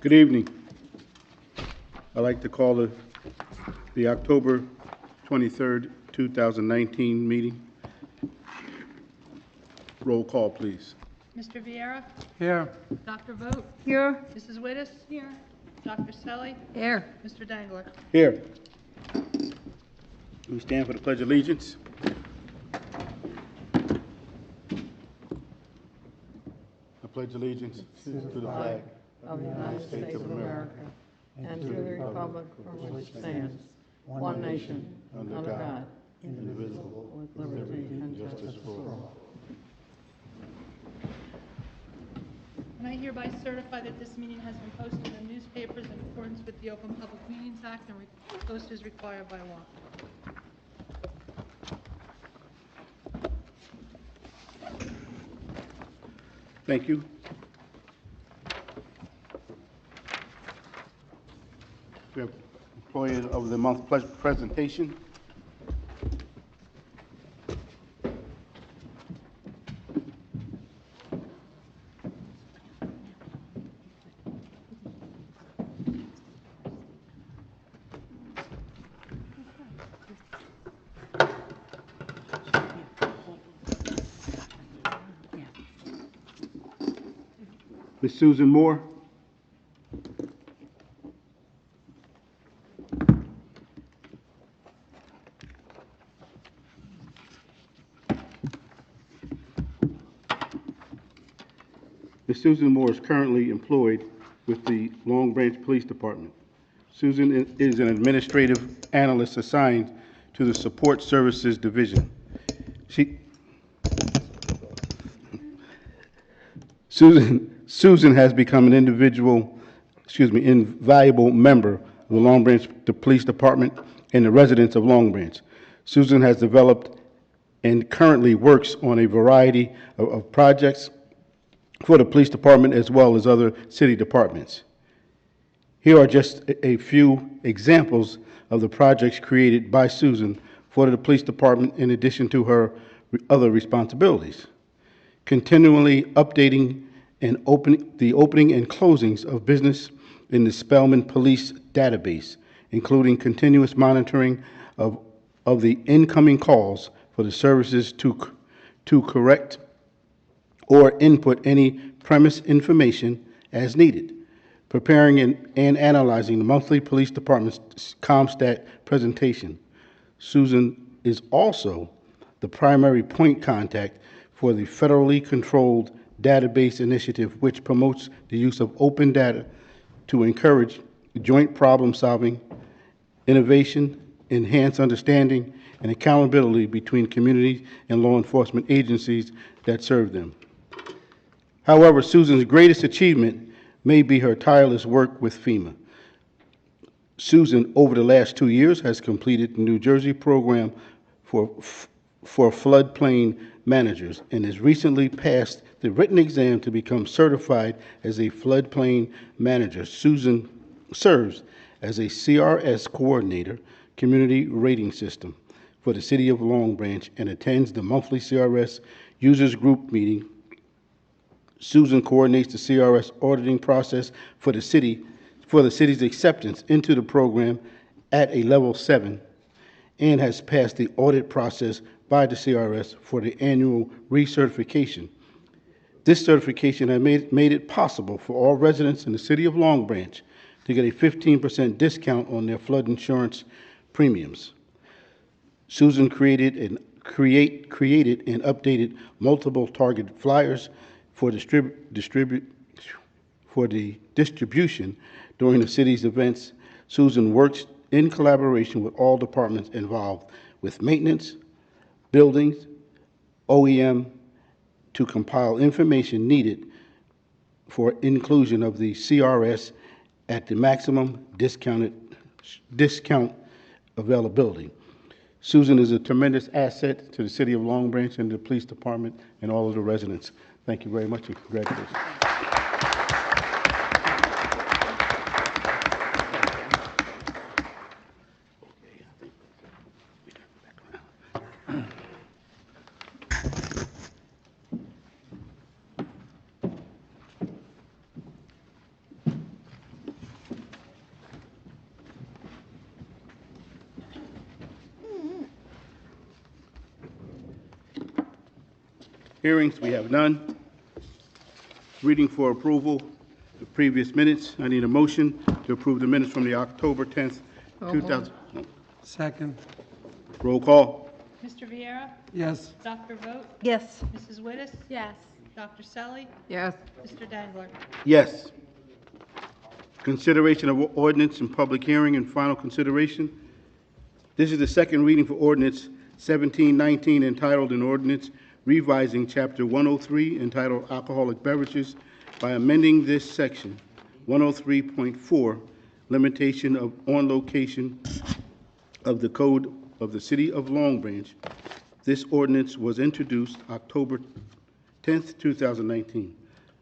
Good evening. I'd like to call the October 23rd, 2019 meeting. Roll call, please. Mr. Vieira? Here. Dr. Vogt? Here. Mrs. Wittes? Here. Dr. Selly? Here. Mr. Dangler? Here. We stand for the Pledge of Allegiance. I pledge allegiance to the flag Of the United States of America and to the republic for which it stands, one nation, under God, indivisible, with liberty and justice for all. And I hereby certify that this meeting has been posted in the newspapers in accordance with the Open Public Meetings Act, and post is required by law. Thank you. We have Employee of the Month presentation. Ms. Susan Moore. Ms. Susan Moore is currently employed with the Long Branch Police Department. Susan is an administrative analyst assigned to the Support Services Division. Susan has become an invaluable member of the Long Branch Police Department and the residents of Long Branch. Susan has developed and currently works on a variety of projects for the police department as well as other city departments. Here are just a few examples of the projects created by Susan for the police department in addition to her other responsibilities. Continually updating and the opening and closings of business in the Spelman Police database, including continuous monitoring of the incoming calls for the services to correct or input any premise information as needed, preparing and analyzing the monthly police department's CompStat presentation. Susan is also the primary point contact for the federally controlled database initiative, which promotes the use of open data to encourage joint problem solving, innovation, enhance understanding, and accountability between communities and law enforcement agencies that serve them. However, Susan's greatest achievement may be her tireless work with FEMA. Susan, over the last 2 years, has completed the New Jersey program for floodplain managers and has recently passed the written exam to become certified as a floodplain manager. Susan serves as a CRS coordinator, community rating system, for the city of Long Branch and attends the monthly CRS users group meeting. Susan coordinates the CRS auditing process for the city's acceptance into the program at a level 7 and has passed the audit process by the CRS for the annual recertification. This certification has made it possible for all residents in the city of Long Branch to get a 15% discount on their flood insurance premiums. Susan created and updated multiple target flyers for the distribution during the city's events. Susan works in collaboration with all departments involved with maintenance, buildings, OEM, to compile information needed for inclusion of the CRS at the maximum discount availability. Susan is a tremendous asset to the city of Long Branch and the police department and all of the residents. Thank you very much and congratulations. hearings? We have none. Reading for approval, the previous minutes. I need a motion to approve the minutes from the October 10th, 2000. Second. Roll call. Mr. Viera? Yes. Dr. Vogt? Yes. Mrs. Wittes? Yes. Dr. Selly? Yes. Mr. Dangler? Yes. Consideration of ordinance and public hearing and final consideration. This is the second reading for ordinance 1719 entitled an ordinance revising chapter 103 entitled alcoholic beverages by amending this section 103.4 limitation of on location of the code of the city of Long Branch. This ordinance was introduced October 10th, 2019.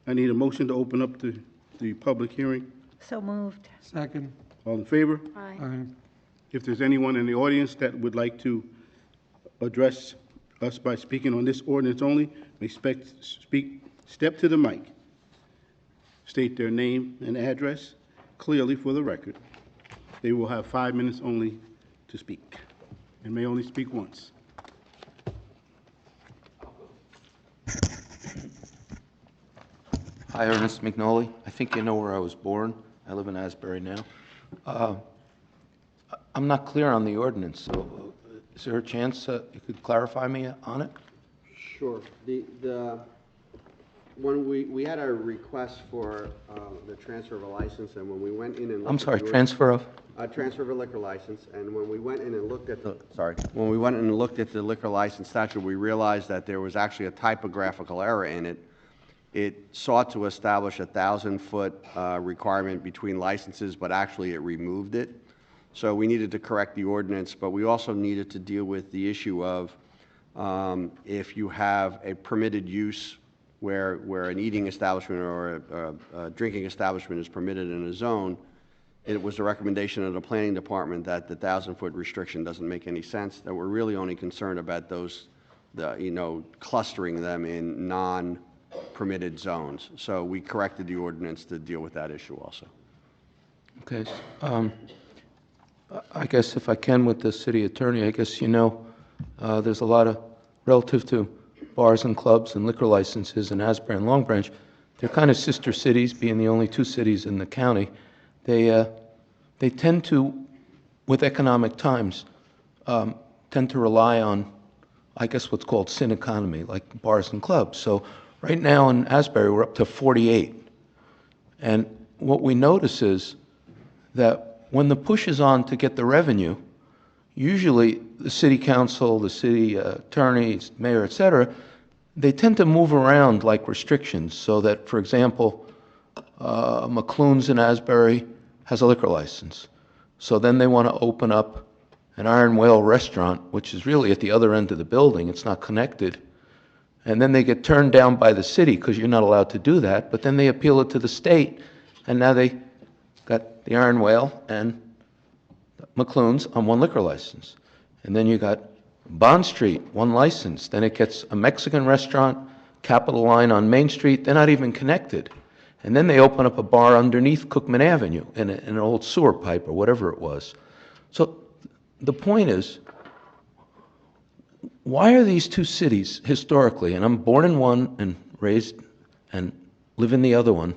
I need a motion to open up the public hearing. So moved. Second. All in favor? Aye. Aye. If there's anyone in the audience that would like to address us by speaking on this ordinance only, may step to the mic. State their name and address clearly for the record. They will have 5 minutes only to speak and may only speak once. Hi, Ernest McNally. I think you know where I was born. I live in Asbury now. I'm not clear on the ordinance, so is there a chance you could clarify me on it? Sure. When we had a request for the transfer of a license, and when we went in and looked I'm at sorry, the transfer of? transfer of a liquor license, and when we went in and looked at when we went in and looked at the liquor license statute, we realized that there was actually a typographical error in it. It sought to establish a 1,000-foot requirement between licenses, but actually it removed it. So we needed to correct the ordinance, but we also needed to deal with the issue of if you have a permitted use where an eating establishment or a drinking establishment is permitted in a zone, it was a recommendation of the planning department that the 1,000-foot restriction doesn't make any sense, that we're really only concerned about those, clustering them in non-permitted zones. So we corrected the ordinance to deal with that issue also. Okay. I guess if I can with the city attorney, I guess there's a lot of, relative to bars and clubs and liquor licenses in Asbury and Long Branch, they're kind of sister cities, being the only two cities in the county. They tend to, with economic times, tend to rely on, I guess, what's called sin economy, like bars and clubs. So right now in Asbury, we're up to 48. And what we notice is that when the push is on to get the revenue, usually the city council, the city attorneys, mayor, et cetera, they tend to move around like restrictions so that, for example, McClune's in Asbury has a liquor license. So then they want to open up an Iron Whale restaurant, which is really at the other end of the building. It's not connected. And then they get turned down by the city because you're not allowed to do that. But then they appeal it to the state, and now they got the Iron Whale and McClune's on one liquor license. And then you got Bond Street, one license. Then it gets a Mexican restaurant, Capital Line on Main Street. They're not even connected. And then they open up a bar underneath Cookman Avenue in an old sewer pipe or whatever it was. So the point is, why are these two cities historically, and I'm born in one and raised and live in the other one,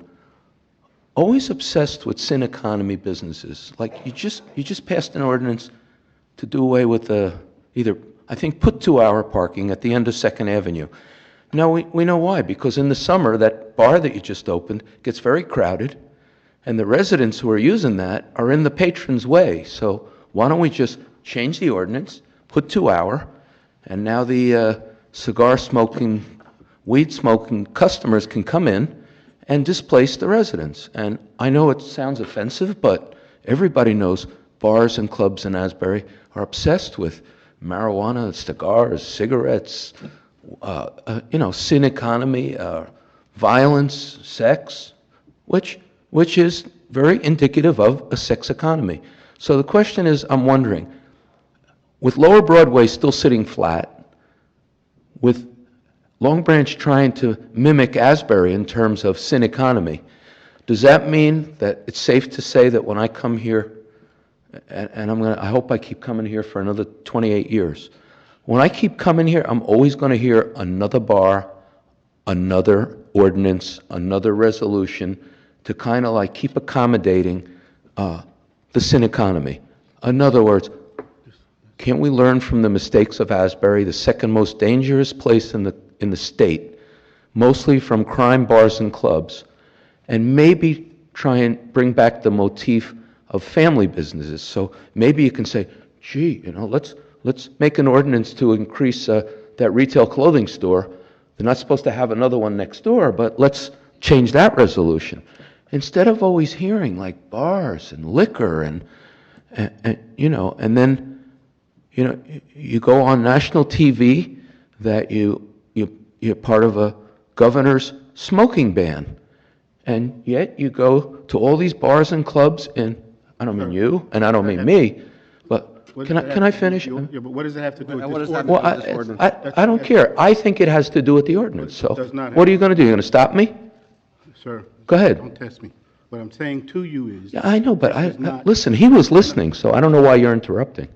always obsessed with sin economy businesses? Like you just passed an ordinance to do away with I think put 2-hour parking at the end of 2nd Avenue. Now we know why, because in the summer that bar that you just opened gets very crowded, and the residents who are using that are in the patron's way. So why don't we just change the ordinance, put 2-hour, and now the cigar smoking, weed smoking customers can come in and displace the residents. And I know it sounds offensive, but everybody knows bars and clubs in Asbury are obsessed with marijuana, cigars, cigarettes, sin economy, violence, sex, which is very indicative of a sex economy. So the question is, I'm wondering, with Lower Broadway still sitting flat, with Long Branch trying to mimic Asbury in terms of sin economy, does that mean that it's safe to say that when I come here, and I hope I keep coming here for another 28 years, when I keep coming here, I'm always going to hear another bar another ordinance, another resolution to kind of like keep accommodating the sin economy. In other words, can't we learn from the mistakes of Asbury, the second most dangerous place in the state, mostly from crime bars and clubs, and maybe try and bring back the motif of family businesses? So maybe you can say, gee, let's make an ordinance to increase that retail clothing store. They're not supposed to have another one next door, but let's change that resolution. Instead of always hearing like bars and liquor and then, you go on national TV that you're part of a governor's smoking ban. And yet you go to all these bars and clubs, and I don't mean you, and I don't mean me, but can I finish? Yeah, but what does it have to do with What this does that ordinance? Well, This ordinance. I don't care. I think it has to do with the ordinance, so. It does not What have- are you going to do? You're going to stop me? Sir. Go ahead. Don't test me. What I'm saying to you is. Yeah, I know, but this is not- listen, he was listening, so I don't know why you're interrupting.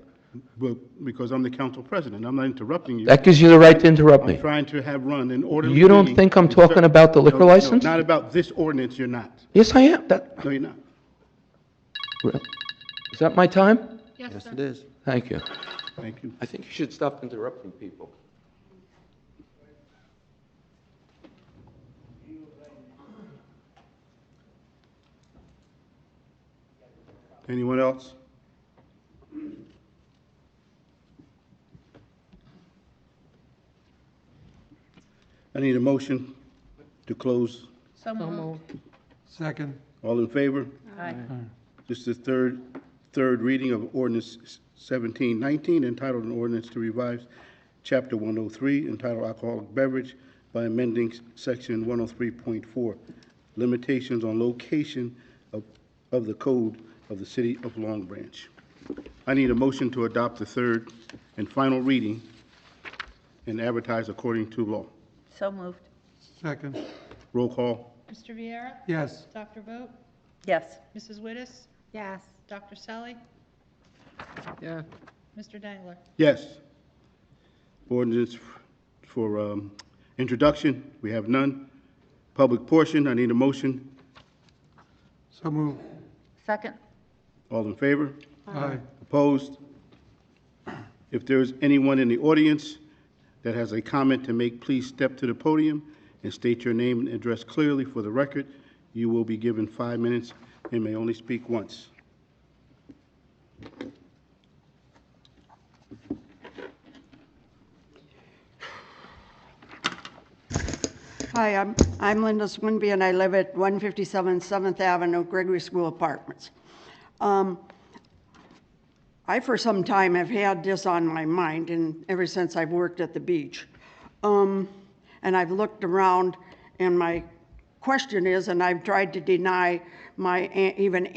Well, because I'm the council president, I'm not interrupting you. That gives you the right to interrupt I'm me. trying to have run an orderly You don't meeting. think I'm And sir- talking about the liquor No, license? Not about this ordinance, you're not. Yes, I am. No, you're not. Is that my time? Yes, Yes, sir. it is. Thank you. Thank you. I think you should stop interrupting people. Anyone else? I need a motion to close. So moved. Second. All in favor? Aye. This is the third reading of ordinance 1719, entitled an ordinance to revise Chapter 103, entitled Alcoholic Beverage, by amending Section 103.4, limitations on location of the code of the city of Long Branch. I need a motion to adopt the third and final reading and advertise according to law. So moved. Second. Roll call. Mr. Viera? Yes. Dr. Vogt? Yes. Mrs. Wittes? Yes. Dr. Selly? Yeah. Mr. Dangler? Yes. Ordinance for introduction, we have none. Public portion, I need a motion. So move. Second? All in favor? Aye. Opposed? If there is anyone in the audience that has a comment to make, please step to the podium and state your name and address clearly for the record. You will be given 5 minutes and may only speak once. Hi, I'm Linda Swinby, and I live at 157 7th Avenue, Gregory School Apartments. I, for some time, have had this on my mind, and ever since I've worked at the beach. And I've looked around, and my question is, and I've tried to deny my even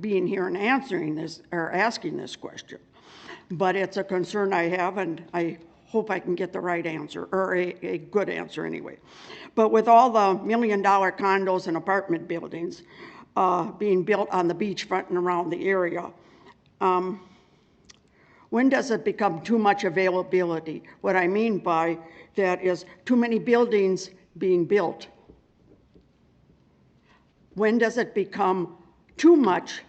being here and answering this, or asking this question. But it's a concern I have, and I hope I can get the right answer, or a good answer anyway. But with all the $1 million condos and apartment buildings being built on the beachfront and around the area, when does it become too much availability? What I mean by that is too many buildings being built. When does it become too much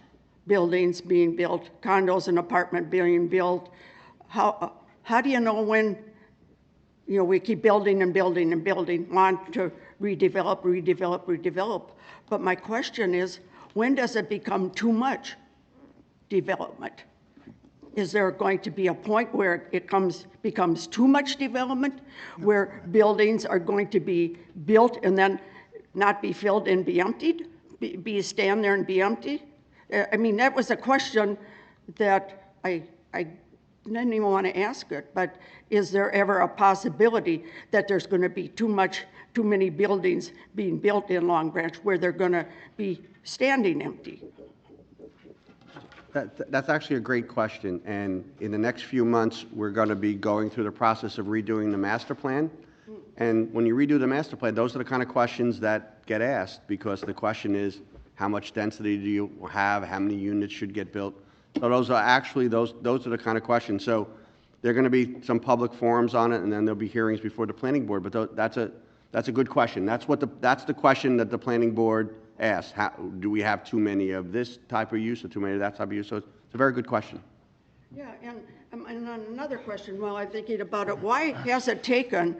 buildings being built, condos and apartment being built? How do you know when, we keep building and building and building, want to redevelop? But my question is, when does it become too much development? Is there going to be a point where it becomes too much development, where buildings are going to be built and then not be filled and be emptied, stand there and be empty? I mean, that was a question that I didn't even want to ask it, but is there ever a possibility that there's going to be too many buildings being built in Long Branch where they're going to be standing empty? That's actually a great question, and in the next few months, we're going to be going through the process of redoing the master plan. And when you redo the master plan, those are the kind of questions that get asked, because the question is, how much density do you have? How many units should get built? So those are the kind of questions. So there are going to be some public forums on it, and then there'll be hearings before the planning board. But that's That's a good question. That's the question that the planning board asked. How, do we have too many of this type of use or too many of that type of use? So it's a very good question. Yeah, and another question, while I'm thinking about it, why has it taken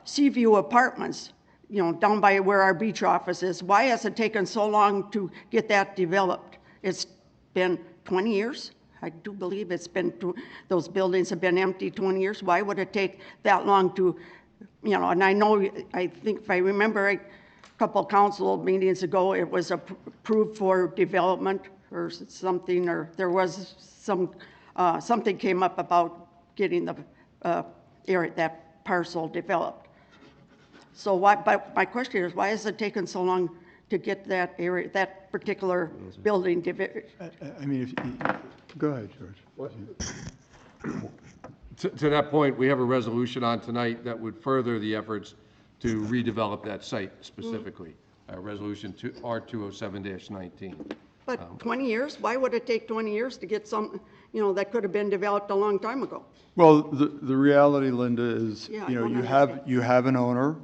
Seaview Apartments, you know, down by where our beach office is, why has it taken so long to get that developed? It's been 20 years? I do believe it's been, those buildings have been empty 20 years. Why would it take that long to, you know, and I think if I remember a couple council meetings ago, it was approved for development or something, or there was something came up about getting the area, that parcel developed. So why, but my question is, why has it taken so long to get that area, that particular building I mean, go ahead, George. To that point, we have a resolution on tonight that would further the efforts to redevelop that site specifically. Resolution R207-19. But 20 years? Why would it take 20 years to get some, you know, that could have been developed a long time ago? Well, the reality, Linda, is, Yeah, you know, I don't you have an owner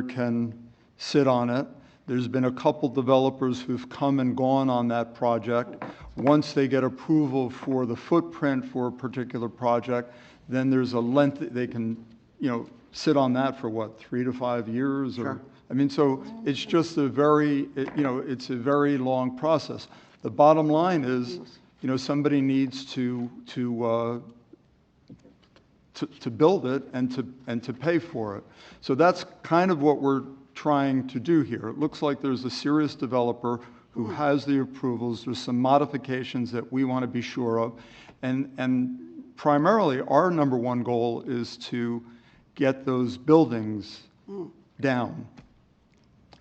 can sit on it. There's been a couple developers who've come and gone on that project. Once they get approval for the footprint for a particular project, then there's a length, they can, you know, sit on that for what, 3 to 5 years? Sure. Or, I mean, so it's just a very, you know, it's a very long process. The bottom line is, you know, somebody needs to build it and to pay for it. So that's kind of what we're trying to do here. It looks like there's a serious developer who has the approvals. There's some modifications that we want to be sure of. And primarily, our number one goal is to get those buildings down.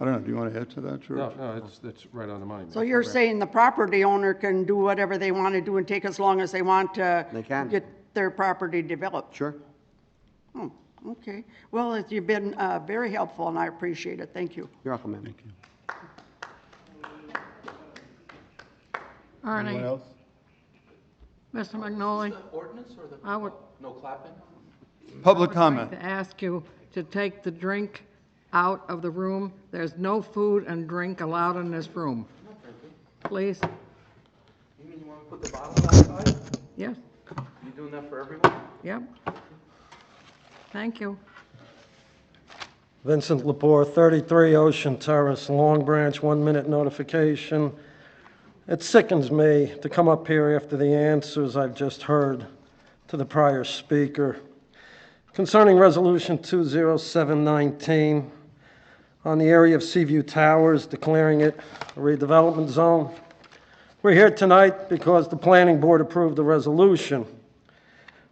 I don't know, do you want to add to that, George? No, that's right on the money. So you're saying the property owner can do whatever they want to do and take as long as they want to They can. get their property developed? Sure. Oh, okay. Well, you've been very helpful, and I appreciate it. Thank you. You're welcome, ma'am. Thank you. Ernie, Anyone else? Mr. McNolly, Ordinance or the, I would no clapping? Public like comment. to ask you to take the drink out of the room. There's no food and drink allowed in this room. Please? You mean you want to put the bottles outside? Yes, You doing that for everyone? yep. Thank you. Vincent Lepore, 33 Ocean Terrace, Long Branch, 1-minute notification. It sickens me to come up here after the answers I've just heard to the prior speaker. Concerning Resolution 20719 on the area of Seaview Towers, declaring it a redevelopment zone. We're here tonight because the Planning Board approved a resolution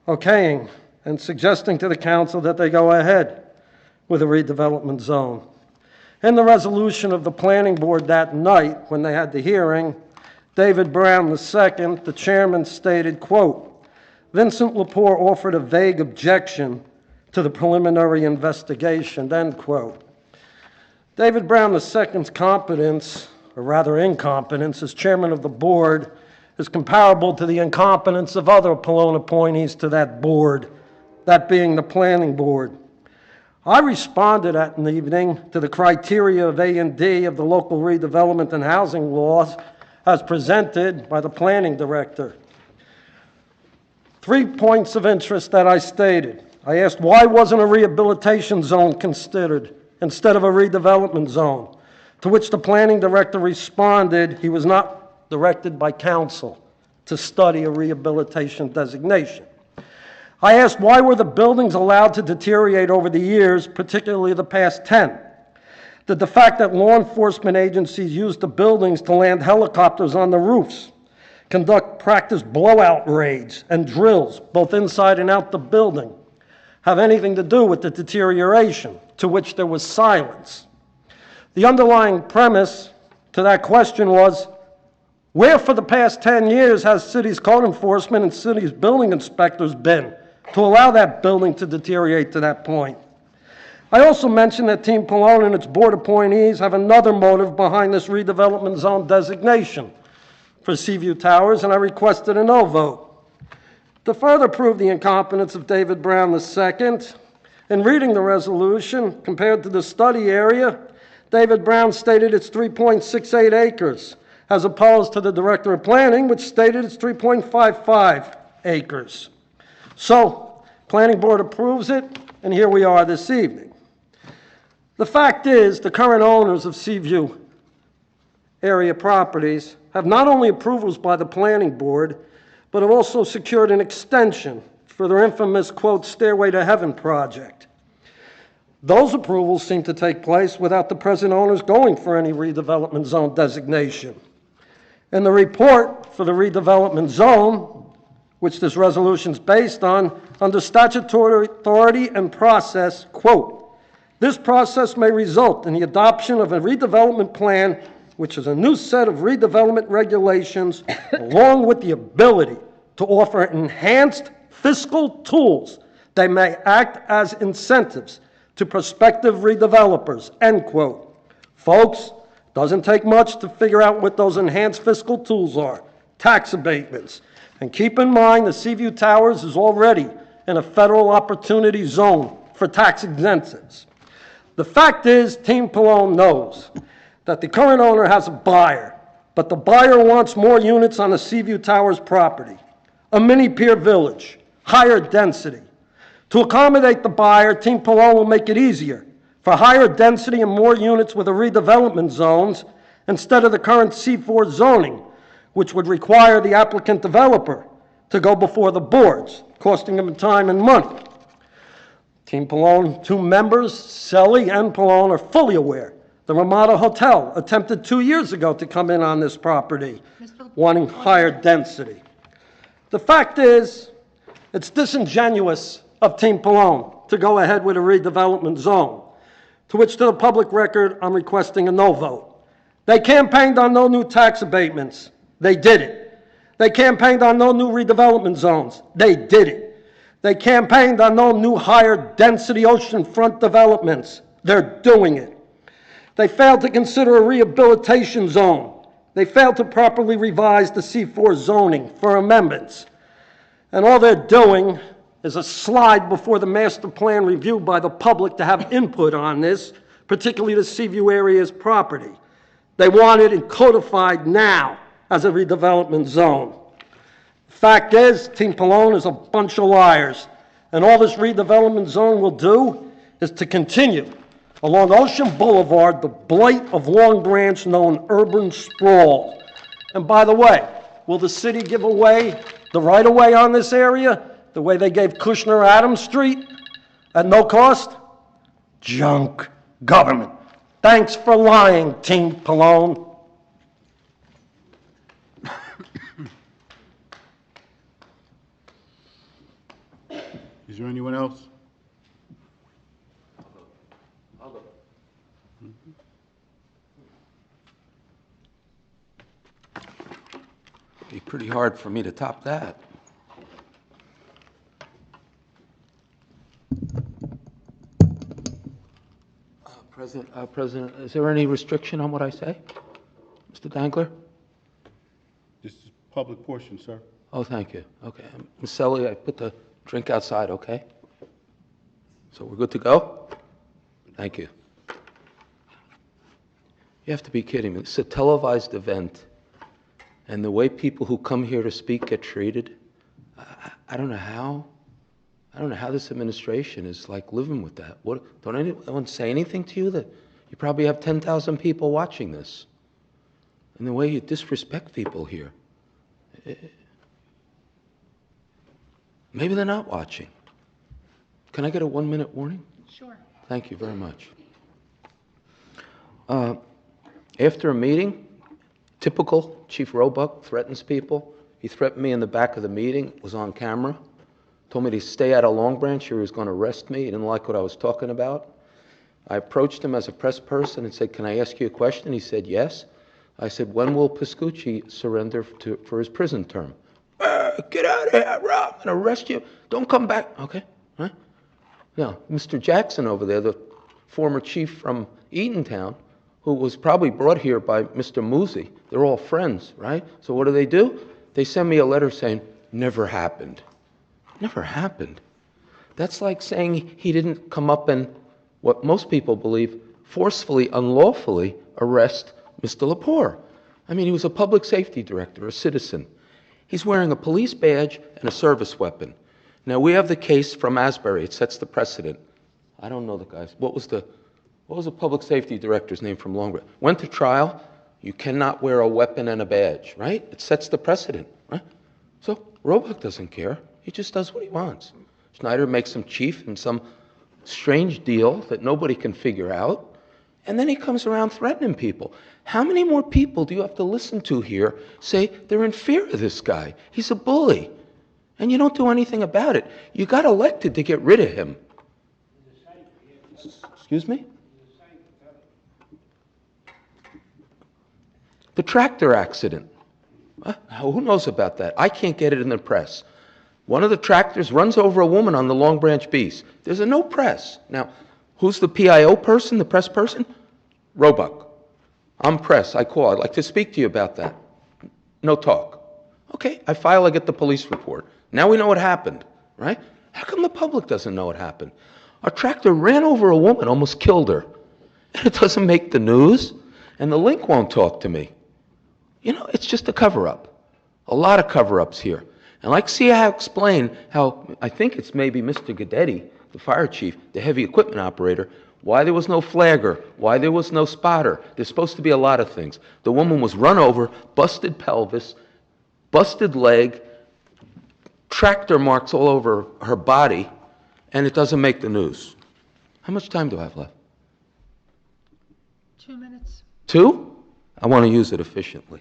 okaying and suggesting to the council that they go ahead with a redevelopment zone. In the resolution of the Planning Board that night, when they had the hearing, David Brown II, the chairman, stated, quote, Vincent Lepore offered a vague objection to the preliminary investigation, end quote. David Brown II's competence, or rather incompetence, as chairman of the board, is comparable to the incompetence of other Pelone appointees to that board, that being the planning board. I responded at an evening to the criteria of A&D of the local redevelopment and housing laws as presented by the planning director. 3 points of interest that I stated. I asked why wasn't a rehabilitation zone considered instead of a redevelopment zone, to which the planning director responded he was not directed by council to study a rehabilitation designation. I asked why were the buildings allowed to deteriorate over the years, particularly the past 10? Did the fact that law enforcement agencies used the buildings to land helicopters on the roofs, conduct practice blowout raids and drills, both inside and out the building, have anything to do with the deterioration, to which there was silence? The underlying premise to that question was, where for the past 10 years has city's code enforcement and city's building inspectors been to allow that building to deteriorate to that point? I also mentioned that Team Pelone and its board appointees have another motive behind this redevelopment zone designation for Seaview Towers, and I requested a no vote. To further prove the incompetence of David Brown II, In reading the resolution, compared to the study area, David Brown stated it's 3.68 acres, as opposed to the Director of Planning, which stated it's 3.55 acres. So, Planning Board approves it, and here we are this evening. The fact is, the current owners of Seaview area properties have not only approvals by the Planning Board, but have also secured an extension for their infamous, quote, Stairway to Heaven project. Those approvals seem to take place without the present owners going for any redevelopment zone designation. In the report for the redevelopment zone, which this resolution is based on, under statutory authority and process, quote, this process may result in the adoption of a redevelopment plan, which is a new set of redevelopment regulations, along with the ability to offer enhanced fiscal tools that may act as incentives to prospective redevelopers, end quote. Folks, doesn't take much to figure out what those enhanced fiscal tools are. Tax abatements. And keep in mind, the Seaview Towers is already in a federal opportunity zone for tax incentives. The fact is, Team Pallone knows that the current owner has a buyer, but the buyer wants more units on the Seaview Towers property, a mini pier village, higher density. To accommodate the buyer, Team Pallone will make it easier for higher density and more units with the redevelopment zones instead of the current C4 zoning, which would require the applicant developer to go before the boards, costing them time and money. Team Pallone, two members, Selly and Pallone, are fully aware the Ramada Hotel attempted 2 years ago to come in on this property, wanting higher density. The fact is, it's disingenuous of Team Pallone to go ahead with a redevelopment zone, to which, to the public record, I'm requesting a no vote. They campaigned on no new tax abatements. They did it. They campaigned on no new redevelopment zones. They did it. They campaigned on no new higher density oceanfront developments. They're doing it. They failed to consider a rehabilitation zone. They failed to properly revise the C4 zoning for amendments. And all they're doing is a slide before the master plan review by the public to have input on this, particularly the Seaview area's property. They want it codified now as a redevelopment zone. Fact is, Team Pallone is a bunch of liars, and all this redevelopment zone will do is to continue along Ocean Boulevard the blight of Long Branch known urban sprawl. And by the way, will the city give away the right-of-way on this area the way they gave Kushner Adams Street at no cost? Junk government. Thanks for lying, Team Pallone. Is there anyone else? Be pretty hard for me to top that. President, is there any restriction on what I say? Mr. Dangler? This is public portion, sir. Oh, thank you. Okay. Ms. Selly, I put the drink outside, okay? So we're good to go? Thank you. You have to be kidding me. It's a televised event, and the way people who come here to speak get treated, I don't know how. I don't know how this administration is like living with that. What, don't anyone say anything to you that you probably have 10,000 people watching this? And the way you disrespect people here. Maybe they're not watching. Can I get a 1-minute warning? Sure. Thank you very much. After a meeting, typical, Chief Roebuck threatens people. He threatened me in the back of the meeting, was on camera, told me to stay out of Long Branch or he was going to arrest me. He didn't like what I was talking about. I approached him as a press person and said, can I ask you a question? He said, yes. I said, when will Piscucci surrender for his prison term? Get out of here, Rob. I'm going to arrest you. Don't come back. Okay. Huh? Now, Mr. Jackson over there, the former chief from Eatontown, who was probably brought here by Mr. Musi. They're all friends, right? So what do? They send me a letter saying, never happened. Never happened. That's like saying he didn't come up and, what most people believe, forcefully, unlawfully arrest Mr. Lepore. I mean, he was a public safety director, a citizen. He's wearing a police badge and a service weapon. Now, we have the case from Asbury. It sets the precedent. I don't know the guys. What was the public safety director's name from Long Branch? Went to trial. You cannot wear a weapon and a badge, right? It sets the precedent, right? So Roebuck doesn't care. He just does what he wants. Schneider makes him chief in some strange deal that nobody can figure out. And then he comes around threatening people. How many more people do you have to listen to here say they're in fear of this guy? He's a bully. And you don't do anything about it. You got elected to get rid of him. Excuse me? The tractor accident. Who knows about that? I can't get it in the press. One of the tractors runs over a woman on the Long Branch Beast. There's no press. Now, who's the PIO person, the press person? Roebuck. I'm press. I call. I'd like to speak to you about that. No talk. Okay, I file, I get the police report. Now we know what happened, right? How come the public doesn't know what happened? A tractor ran over a woman, almost killed her. And it doesn't make the news, and the link won't talk to me. You know, it's just a cover-up. A lot of cover-ups here. And like see how I explain how, I think it's maybe Mr. Guidetti, the fire chief, the heavy equipment operator, why there was no flagger, why there was no spotter. There's supposed to be a lot of things. The woman was run over, busted pelvis, busted leg, tractor marks all over her body, and it doesn't make the news. How much time do I have left? 2 minutes. 2? I want to use it efficiently.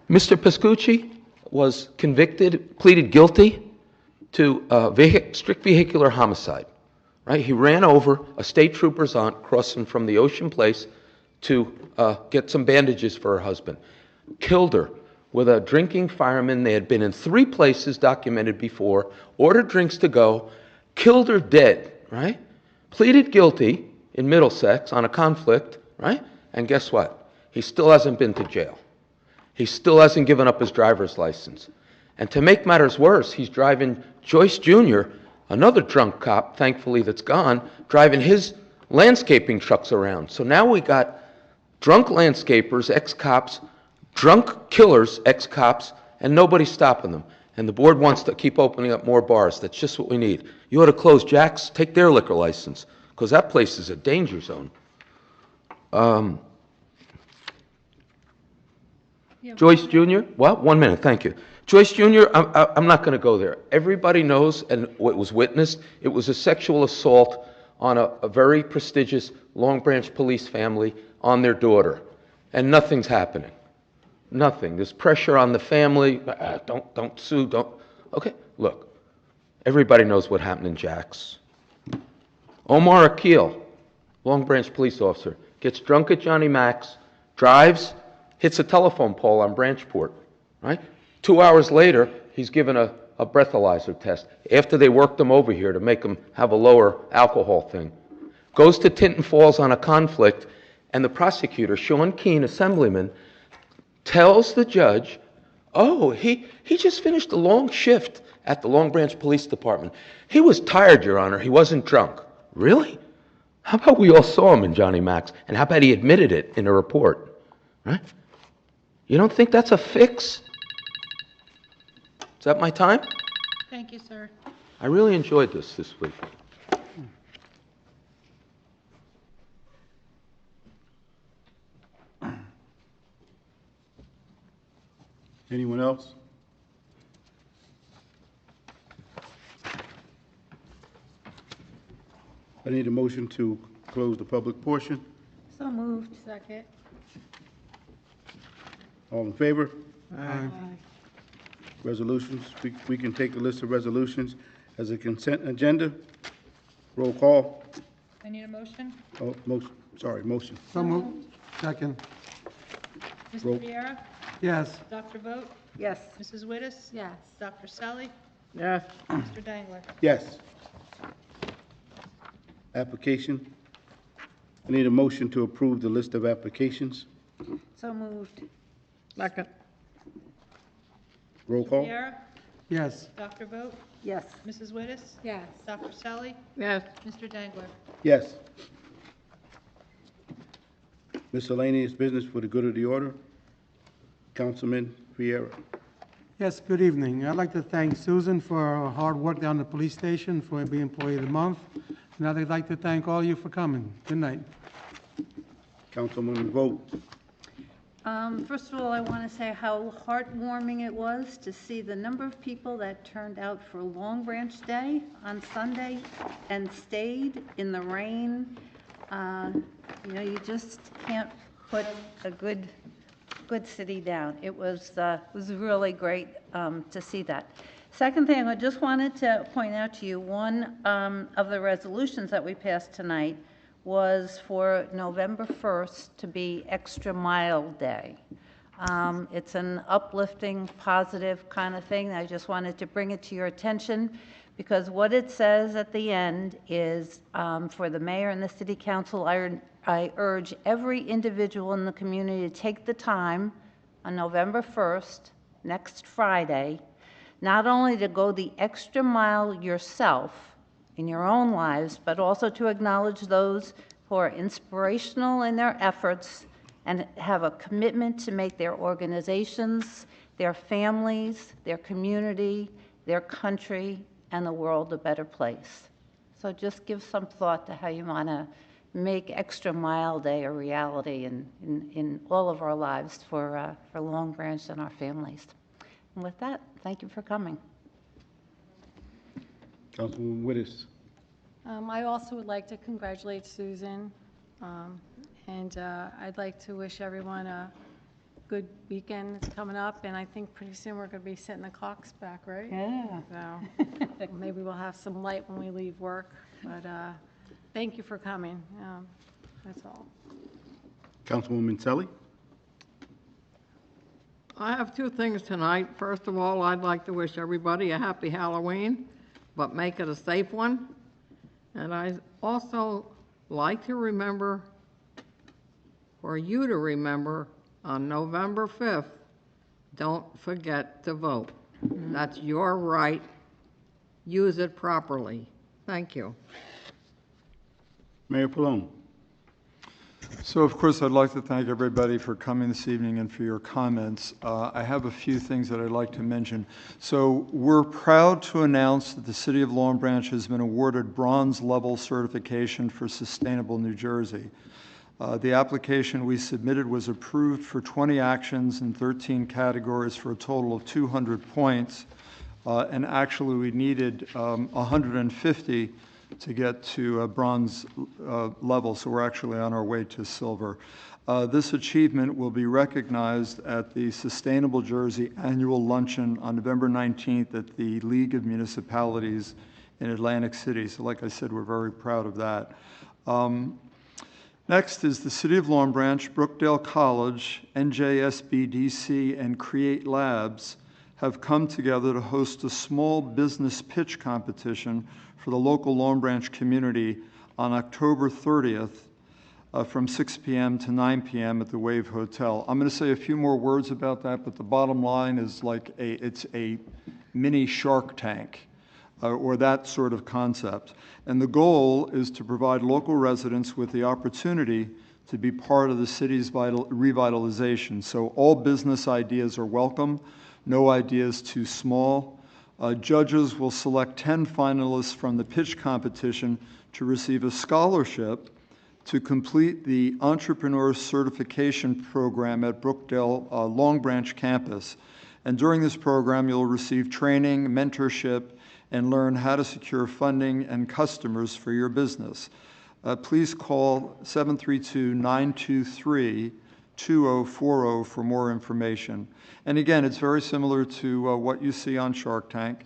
Mr. Pascucci was convicted, pleaded guilty to strict vehicular homicide. Right? He ran over a state trooper's aunt crossing from the Ocean Place to get some bandages for her husband. Killed her with a drinking fireman. They had been in 3 places documented before, ordered drinks to go, killed her dead, right? Pleaded guilty in Middlesex on a conflict, right? And guess what? He still hasn't been to jail. He still hasn't given up his driver's license. And to make matters worse, he's driving Joyce Jr., another drunk cop, thankfully that's gone, driving his landscaping trucks around. So now we got drunk landscapers, ex-cops, drunk killers, ex-cops, and nobody's stopping them. And the board wants to keep opening up more bars. That's just what we need. You ought to close Jack's, take their liquor license, because that place is a danger zone. Joyce Jr.? What? 1 minute, thank you. Joyce Jr., I'm not going to go there. Everybody knows, and what was witnessed, it was a sexual assault on a very prestigious Long Branch police family on their daughter. And nothing's happening. Nothing. There's pressure on the family. Don't sue, don't. Okay, look. Everybody knows what happened in Jack's. Omar Akil, Long Branch police officer, gets drunk at Johnny Mac's, drives, hits a telephone pole on Branchport, right? 2 hours later, he's given a breathalyzer test after they worked him over here to make him have a lower alcohol thing. Goes to Tinton Falls on a conflict, and the prosecutor, Sean Keene, assemblyman, tells the judge, oh, he just finished a long shift at the Long Branch Police Department. He was tired, Your Honor. He wasn't drunk. Really? How about we all saw him in Johnny Mac's, and how about he admitted it in a report, right? You don't think that's a fix? Is that my time? Thank you, sir. I really enjoyed this week. Anyone else? I need a motion to close the public portion. So moved. Second. All in favor? Resolutions, we can take the list of resolutions as a consent agenda. Roll call. I need a motion. Oh, motion. So moved. Second. Roll. Mr. Viera? Yes. Dr. Vogt? Yes. Mrs. Wittes? Yes. Dr. Selly? Yes. Mr. Dangler? Yes. Application. I need a motion to approve the list of applications. So moved. Second. Roll call. Viera? Yes. Dr. Vogt? Yes. Mrs. Wittes? Yes. Dr. Selly? Yes. Mr. Dangler? Yes. Miscellaneous business for the good of the order. Councilman Vieira. Yes, good evening. I'd like to thank Susan for her hard work down at the police station for being Employee of the Month. And I'd like to thank all of you for coming. Good night. Councilwoman Vogt. First of all, I want to say how heartwarming it was to see the number of people that turned out for Long Branch Day on Sunday and stayed in the rain. You know, you just can't put a good city down. It was really great to see that. Second thing, I just wanted to point out to you, one of the resolutions that we passed tonight was for November 1st to be Extra Mile Day. It's an uplifting, positive kind of thing. I just wanted to bring it to your attention because what it says at the end is for the mayor and the city council, I urge every individual in the community to take the time on November 1st, next Friday, not only to go the extra mile yourself in your own lives, but also to acknowledge those who are inspirational in their efforts and have a commitment to make their organizations, their families, their community, their country, and the world a better place. So just give some thought to how you want to make Extra Mile Day a reality in all of our lives for Long Branch and our families. And with that, thank you for coming. Councilwoman Wittes. I also would like to congratulate Susan, and I'd like to wish everyone a good weekend that's coming up, and I think pretty soon we're going to be setting the clocks back, right? Yeah. So maybe we'll have some light when we leave work, but thank you for coming. That's all. Councilwoman Selly. I have two things tonight. First of all, I'd like to wish everybody a happy Halloween, but make it a safe one. And I also like to remember, for you to remember, on November 5th, don't forget to vote. That's your right. Use it properly. Thank you. Mayor Pallone. So, of course, I'd like to thank everybody for coming this evening and for your comments. I have a few things that I'd like to mention. So, we're proud to announce that the City of Long Branch has been awarded bronze level certification for Sustainable New Jersey. The application we submitted was approved for 20 actions in 13 categories for a total of 200 points. And actually, we needed 150 to get to a bronze level, so we're actually on our way to silver. This achievement will be recognized at the Sustainable Jersey Annual Luncheon on November 19th at the League of Municipalities in Atlantic City. So like I said, we're very proud of that. Next is the City of Long Branch, Brookdale College, NJSBDC, and Create Labs have come together to host a small business pitch competition for the local Long Branch community on October 30th from 6 p.m. to 9 p.m. at the Wave Hotel. I'm going to say a few more words about that, but the bottom line is it's a mini Shark Tank or that sort of concept. And the goal is to provide local residents with the opportunity to be part of the city's revitalization. So all business ideas are welcome, no ideas too small. Judges will select 10 finalists from the pitch competition to receive a scholarship to complete the Entrepreneur Certification Program at Brookdale Long Branch campus. And during this program, you'll receive training, mentorship, and learn how to secure funding and customers for your business. Please call 732-923-2040 for more information. And again, it's very similar to what you see on Shark Tank,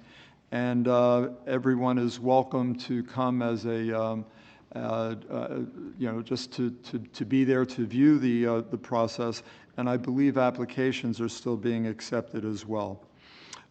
and everyone is welcome to come as a, just to be there to view the process, and I believe applications are still being accepted as well.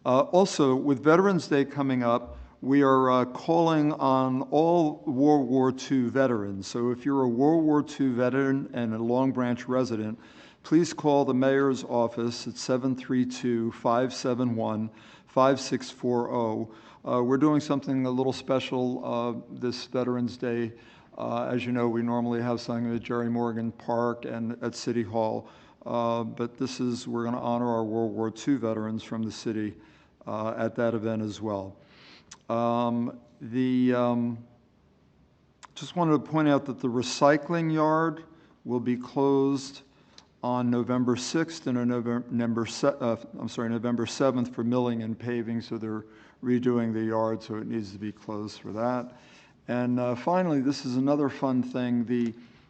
Also, with Veterans Day coming up, we are calling on all World War II veterans. So if you're a World War II veteran and a Long Branch resident, please call the mayor's office at 732-571-5640. We're doing something a little special this Veterans Day. As you know, we normally have something at Jerry Morgan Park and at City Hall, but we're going to honor our World War II veterans from the city at that event as well. Just wanted to point out that the recycling yard will be closed on November 6th and November 7th for milling and paving, so they're redoing the yard, so it needs to be closed for that. And finally, this is another fun thing.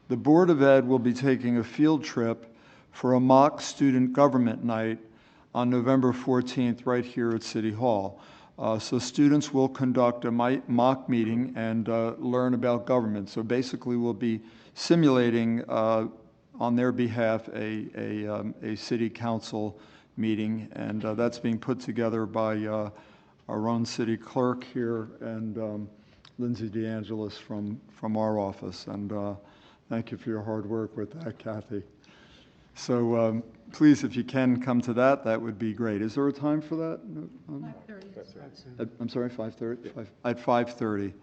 The Board of Ed will be taking a field trip for a mock student government night on November 14th right here at City Hall. So students will conduct a mock meeting and learn about government. So basically we'll be simulating on their behalf a city council meeting, and that's being put together by our own city clerk here and Lindsay DeAngelis from our office. And thank you for your hard work with that, Kathy. So please, if you can come to that, that would be great. Is there a time for that? 5:30. I'm sorry, 5:30? At 5:30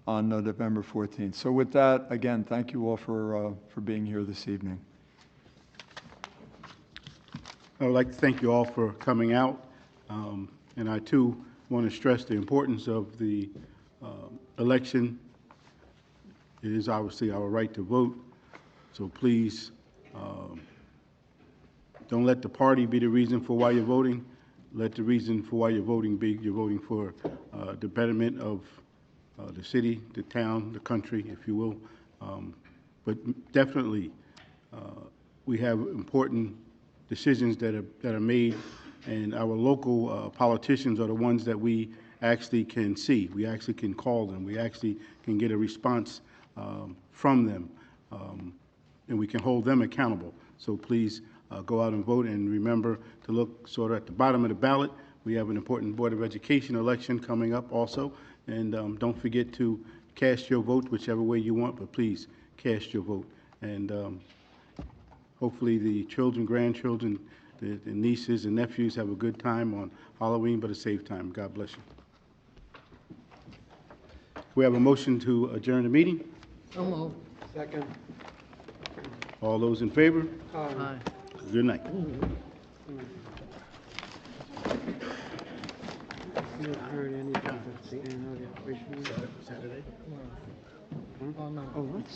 on November 14th. So with that, again, thank you all for being here this evening. I would like to thank you all for coming out, and I too want to stress the importance of the election. It is obviously our right to vote, so please don't let the party be the reason for why you're voting. Let the reason for why you're voting be you're voting for the betterment of the city, the town, the country, if you will. But definitely, we have important decisions that are made, and our local politicians are the ones that we actually can see. We actually can call them. We actually can get a response from them, and we can hold them accountable. So please go out and vote, and remember to look sort of at the bottom of the ballot. We have an important Board of Education election coming up also, and don't forget to cast your vote whichever way you want, but please cast your vote. And hopefully the children, grandchildren, the nieces and nephews have a good time on Halloween, but a safe time. God bless you. We have a motion to adjourn the meeting. So moved. Second. All those in favor? Aye. Good night. You heard anything from Stan? Saturday? Oh, no. Oh, what?